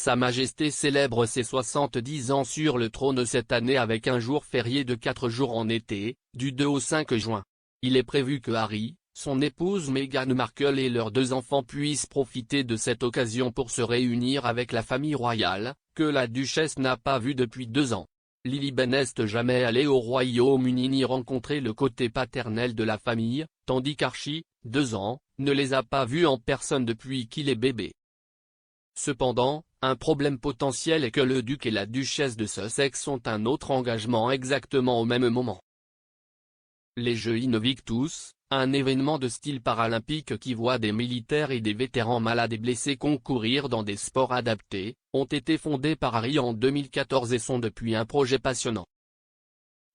Sa Majesté célèbre ses 70 ans sur le trône cette année avec un jour férié de 4 jours en été, du 2 au 5 juin. Il est prévu que Harry, son épouse Meghan Markle et leurs 2 enfants puissent profiter de cette occasion pour se réunir avec la famille royale, que la duchesse n'a pas vue depuis 2 ans. Lily Bennet n'est jamais allée au Royaume-Uni ni rencontrer le côté paternel de la famille, tandis qu'Archie, 2 ans, ne les a pas vus en personne depuis qu'il est bébé. Cependant, un problème potentiel est que le duc et la duchesse de Sussex ont un autre engagement exactement au même moment. Les Jeux Invictus, un événement de style paralympique qui voit des militaires et des vétérans malades et blessés concourir dans des sports adaptés, ont été fondés par Harry en 2014 et sont depuis un projet passionnant.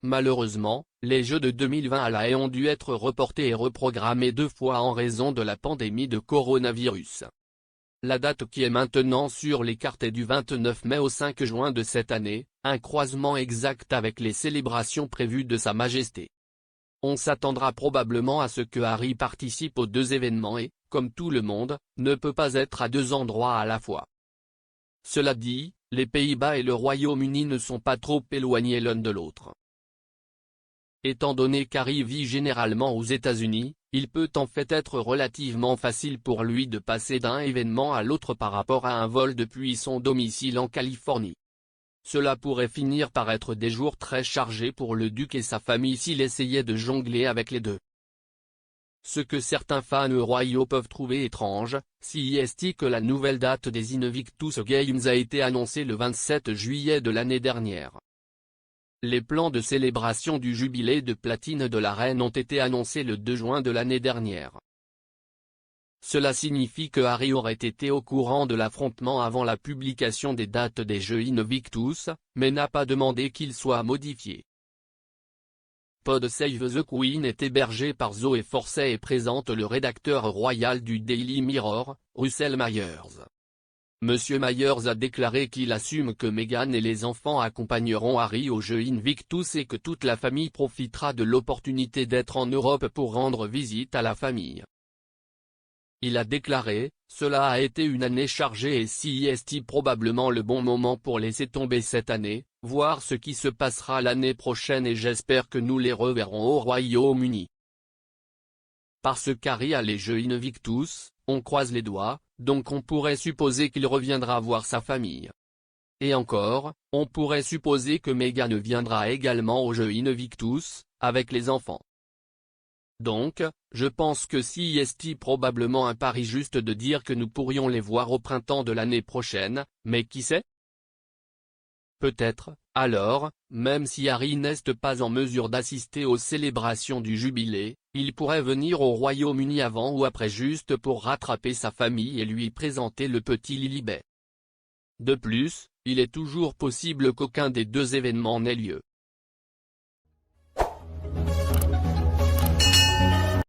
Malheureusement, les Jeux de 2020 à La Haye ont dû être reportés et reprogrammés 2 fois en raison de la pandémie de coronavirus. La date qui est maintenant sur les cartes est du 29 mai au 5 juin de cette année, un croisement exact avec les célébrations prévues de Sa Majesté. On s'attendra probablement à ce que Harry participe aux 2 événements et, comme tout le monde, ne peut pas être à 2 endroits à la fois. Cela dit, les Pays-Bas et le Royaume-Uni ne sont pas trop éloignés l'un de l'autre. Étant donné qu'Harry vit généralement aux États-Unis, il peut en fait être relativement facile pour lui de passer d'un événement à l'autre par rapport à un vol depuis son domicile en Californie. Cela pourrait finir par être des jours très chargés pour le duc et sa famille s'il essayait de jongler avec les 2. Ce que certains fans royaux peuvent trouver étrange, si est que la nouvelle date des Invictus Games a été annoncée le 27 juillet de l'année dernière. Les plans de célébration du jubilé de platine de la reine ont été annoncés le 2 juin de l'année dernière. Cela signifie que Harry aurait été au courant de l'affrontement avant la publication des dates des Jeux Invictus, mais n'a pas demandé qu'ils soient modifiés. Pod Save the Queen est hébergé par Zoé Forcey et présente le rédacteur royal du Daily Mirror, Russell Myers. Monsieur Myers a déclaré qu'il assume que Meghan et les enfants accompagneront Harry aux Jeux Invictus et que toute la famille profitera de l'opportunité d'être en Europe pour rendre visite à la famille. Il a déclaré, « Cela a été une année chargée et c'est probablement le bon moment pour laisser tomber cette année, voir ce qui se passera l'année prochaine et j'espère que nous les reverrons au Royaume-Uni. » Parce qu'Harry a les Jeux Invictus, on croise les doigts, donc on pourrait supposer qu'il reviendra voir sa famille. Et encore, on pourrait supposer que Meghan viendra également aux Jeux Invictus, avec les enfants. Donc, je pense que c'est probablement un pari juste de dire que nous pourrions les voir au printemps de l'année prochaine, mais qui sait? Peut-être, alors, même si Harry n'est pas en mesure d'assister aux célébrations du jubilé, il pourrait venir au Royaume-Uni avant ou après juste pour rattraper sa famille et lui présenter le petit Lilibet. De plus, il est toujours possible qu'aucun des 2 événements n'ait lieu.